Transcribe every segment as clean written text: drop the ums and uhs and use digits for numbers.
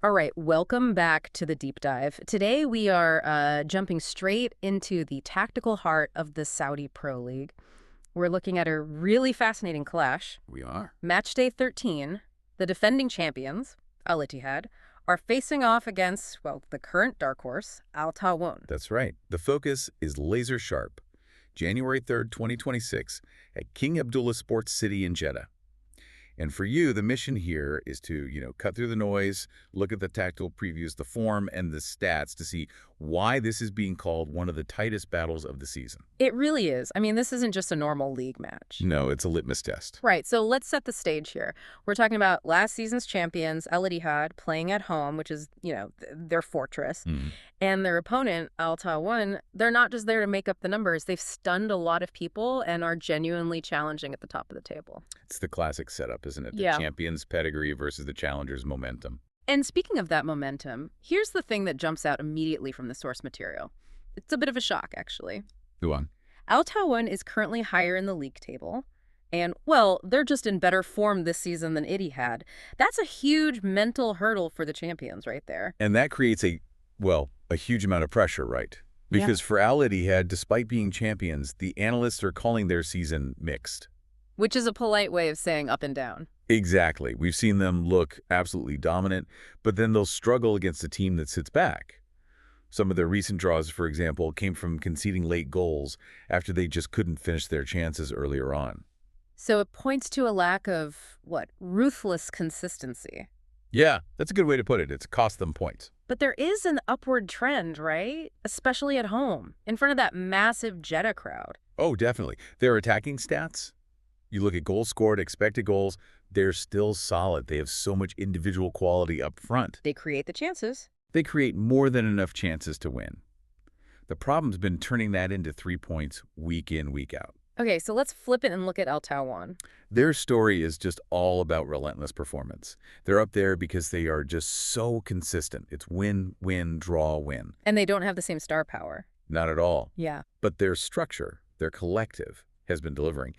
All right, welcome back to the deep dive. Today we are jumping straight into the tactical heart of the Saudi Pro League. We're looking at a really fascinating clash. We are. Match day 13, the defending champions, Al-Ittihad, are facing off against, well, the current dark horse, Al-Taawoun. That's right. The focus is laser sharp. January 3rd, 2026, at King Abdullah Sports City in Jeddah. And for you, the mission here is to, cut through the noise, look at the tactical previews, the form, and the stats to see why this is being called one of the tightest battles of the season. It really is. I mean, this isn't just a normal league match. No, it's a litmus test. Right, so let's set the stage here. We're talking about last season's champions, Al-Ittihad, playing at home, which is, their fortress. And their opponent, Al-Taawoun, they're not just there to make up the numbers. They've stunned a lot of people and are genuinely challenging at the top of the table. It's the classic setup, isn't it? The Yeah. champion's pedigree versus the challenger's momentum. And speaking of that momentum, here's the thing that jumps out immediately from the source material. It's a bit of a shock, actually. Go on. Al-Taawoun is currently higher in the league table. And, well, they're just in better form this season than Ittihad. That's a huge mental hurdle for the champions right there. And that creates a huge amount of pressure, right? Because for Al-Ittihad, despite being champions, the analysts are calling their season mixed. Which is a polite way of saying up and down. Exactly. We've seen them look absolutely dominant, but then they'll struggle against a team that sits back. Some of their recent draws, for example, came from conceding late goals after they just couldn't finish their chances earlier on. So it points to a lack of, ruthless consistency. Yeah, that's a good way to put it. It's cost them points. But there is an upward trend, right? Especially at home, in front of that massive Jeddah crowd. Oh, definitely. Their attacking stats, you look at goals scored, expected goals, they're still solid. They have so much individual quality up front. They create the chances. They create more than enough chances to win. The problem's been turning that into 3 points week in, week out. Okay, so let's flip it and look at Al-Taawoun. Their story is just all about relentless performance. They're up there because they are just so consistent. It's win, win, draw, win. And they don't have the same star power. Not at all. Yeah. But their structure, their collective, has been delivering.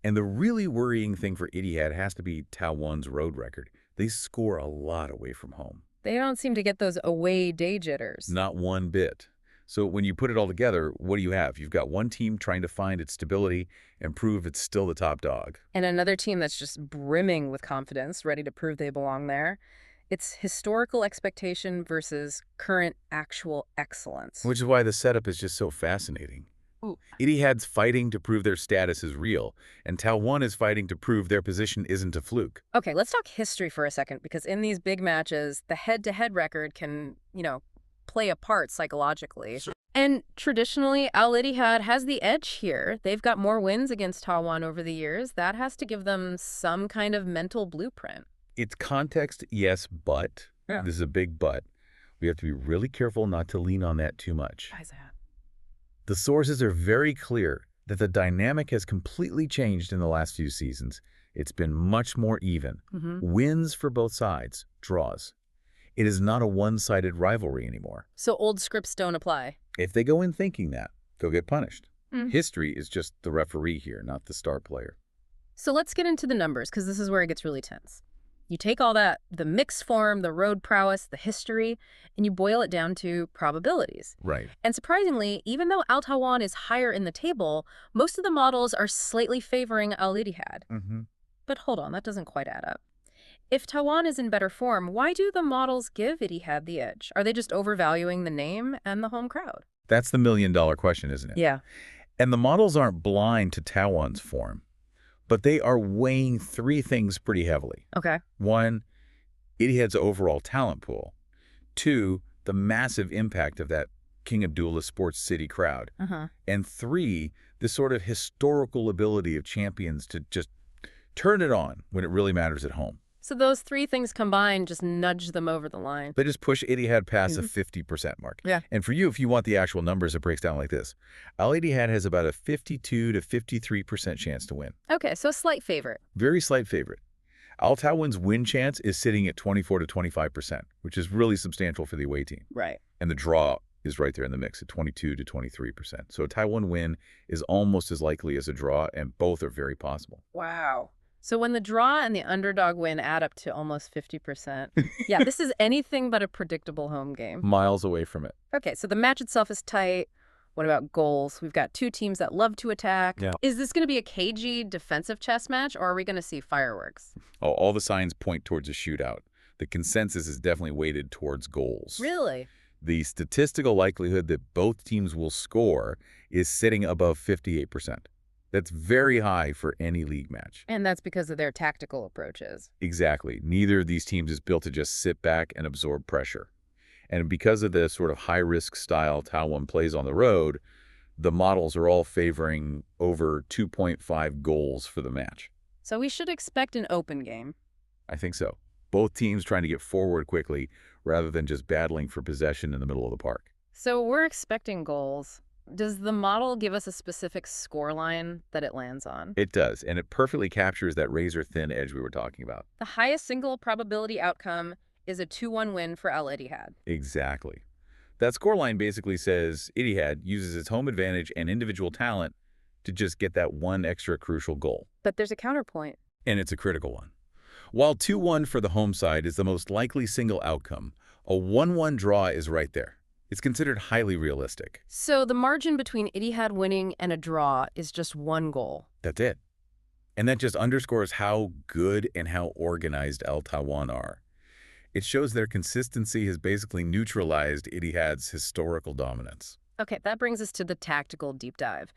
And the really worrying thing for Ittihad has to be Taawoun's road record. They score a lot away from home. They don't seem to get those away day jitters. Not one bit. So when you put it all together, what do you have? You've got one team trying to find its stability and prove it's still the top dog. And another team that's just brimming with confidence, ready to prove they belong there. It's historical expectation versus current actual excellence. Which is why the setup is just so fascinating. Ooh. Ittihad's fighting to prove their status is real, and Taawoun is fighting to prove their position isn't a fluke. Okay, let's talk history for a second, because in these big matches, the head-to-head record can, play a part psychologically. Sure. And traditionally, Al-Ittihad has the edge here. They've got more wins against Taawoun over the years. That has to give them some kind of mental blueprint. It's context, yes, but. Yeah. This is a big but. We have to be really careful not to lean on that too much. Why is that? The sources are very clear that the dynamic has completely changed in the last few seasons. It's been much more even. Wins for both sides, draws. It is not a one-sided rivalry anymore. So old scripts don't apply. If they go in thinking that, they'll get punished. History is just the referee here, not the star player. So let's get into the numbers, because this is where it gets really tense. You take all that, the mixed form, the road prowess, the history, and you boil it down to probabilities. Right. And surprisingly, even though Al-Taawoun is higher in the table, most of the models are slightly favoring Al-Ittihad. But hold on, that doesn't quite add up. If Taawoun is in better form, why do the models give Ittihad the edge? Are they just overvaluing the name and the home crowd? That's the million-dollar question, isn't it? Yeah. And the models aren't blind to Taawoun's form, but they are weighing 3 things pretty heavily. Okay. 1, Ittihad's overall talent pool. 2, the massive impact of that King Abdullah Sports City crowd. And 3, the sort of historical ability of champions to just turn it on when it really matters at home. So those 3 things combined just nudge them over the line. They just push Ittihad past the 50% mark. Yeah. And for you, if you want the actual numbers, it breaks down like this. Al-Ittihad has about a 52 to 53% chance to win. Okay, so a slight favorite. Very slight favorite. Al-Taawoun's win chance is sitting at 24 to 25%, which is really substantial for the away team. Right. And the draw is right there in the mix at 22 to 23%. So a Taawoun win is almost as likely as a draw, and both are very possible. Wow. So when the draw and the underdog win add up to almost 50%, yeah, this is anything but a predictable home game. Miles away from it. Okay, so the match itself is tight. What about goals? We've got two teams that love to attack. Yeah. Is this going to be a cagey defensive chess match, or are we going to see fireworks? Oh, all the signs point towards a shootout. The consensus is definitely weighted towards goals. Really? The statistical likelihood that both teams will score is sitting above 58%. That's very high for any league match. And that's because of their tactical approaches. Exactly. Neither of these teams is built to just sit back and absorb pressure. And because of the sort of high-risk style Taawoun plays on the road, the models are all favoring over 2.5 goals for the match. So we should expect an open game. I think so. Both teams trying to get forward quickly rather than just battling for possession in the middle of the park. So we're expecting goals. Does the model give us a specific scoreline that it lands on? It does, and it perfectly captures that razor-thin edge we were talking about. The highest single probability outcome is a 2-1 win for Al-Ittihad. Exactly. That scoreline basically says Ittihad uses its home advantage and individual talent to just get that one extra crucial goal. But there's a counterpoint. And it's a critical one. While 2-1 for the home side is the most likely single outcome, a 1-1 draw is right there. It's considered highly realistic. So the margin between Ittihad winning and a draw is just one goal. That's it. And that just underscores how good and how organized Al-Taawoun are. It shows their consistency has basically neutralized Ittihad's historical dominance. Okay, that brings us to the tactical deep dive.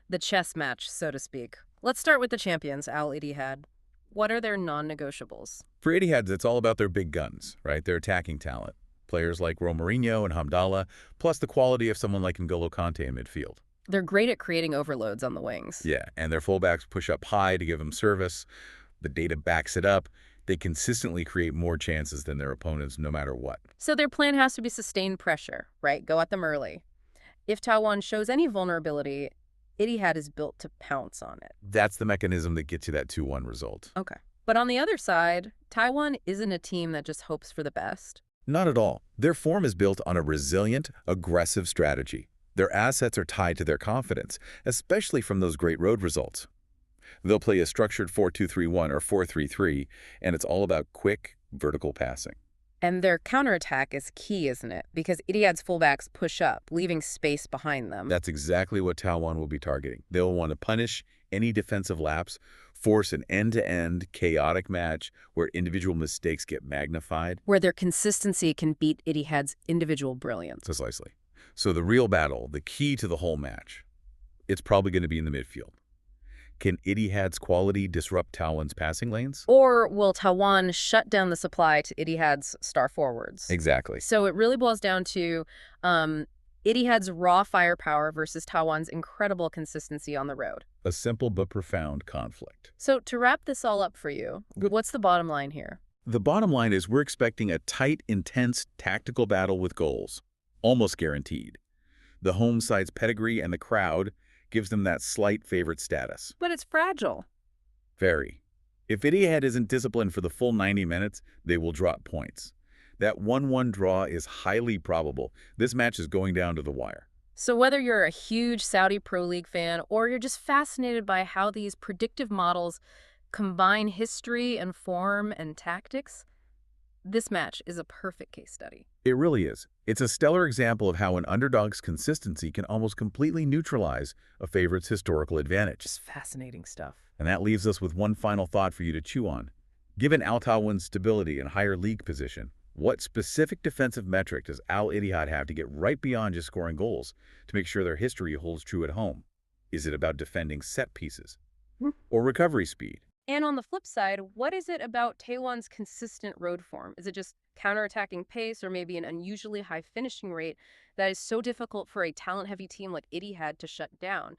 The chess match, so to speak. Let's start with the champions, Al-Ittihad. What are their non-negotiables? For Ittihad, it's all about their big guns, right? Their attacking talent. Players like Mourinho and Abdullah, plus the quality of someone like N'Golo Kanté in midfield. They're great at creating overloads on the wings. Yeah, and their fullbacks push up high to give them service. The data backs it up. They consistently create more chances than their opponents no matter what. So their plan has to be sustained pressure, right? Go at them early. If Taawoun shows any vulnerability, Ittihad is built to pounce on it. That's the mechanism that gets you that 2-1 result. Okay. But on the other side, Taawoun isn't a team that just hopes for the best. Not at all. Their form is built on a resilient, aggressive strategy. Their assets are tied to their confidence, especially from those great road results. They'll play a structured 4-2-3-1 or 4-3-3, and it's all about quick, vertical passing. And their counterattack is key, isn't it? Because Ittihad's fullbacks push up, leaving space behind them. That's exactly what Taawoun will be targeting. They'll want to punish any defensive lapse, force an end-to-end chaotic match where individual mistakes get magnified. Where their consistency can beat Ittihad's individual brilliance. Precisely. So the real battle, the key to the whole match, it's probably going to be in the midfield. Can Ittihad's quality disrupt Taawoun's passing lanes? Or will Taawoun shut down the supply to Ittihad's star forwards? Exactly. So it really boils down to Ittihad's raw firepower versus Taawoun's incredible consistency on the road. A simple but profound conflict. So to wrap this all up for you, what's the bottom line here? The bottom line is we're expecting a tight, intense, tactical battle with goals. Almost guaranteed. The home side's pedigree and the crowd gives them that slight favorite status. But it's fragile. Very. If Ittihad isn't disciplined for the full 90 minutes, they will drop points. That 1-1 draw is highly probable. This match is going down to the wire. So whether you're a huge Saudi Pro League fan or you're just fascinated by how these predictive models combine history and form and tactics, this match is a perfect case study. It really is. It's a stellar example of how an underdog's consistency can almost completely neutralize a favorite's historical advantage. Just fascinating stuff. And that leaves us with one final thought for you to chew on. Given Al-Taawoun's stability and higher league position, what specific defensive metric does Al-Ittihad have to get right beyond just scoring goals to make sure their history holds true at home? Is it about defending set pieces or recovery speed? And on the flip side, what is it about Taawoun's consistent road form? Is it just counterattacking pace or maybe an unusually high finishing rate that is so difficult for a talent-heavy team like Ittihad to shut down?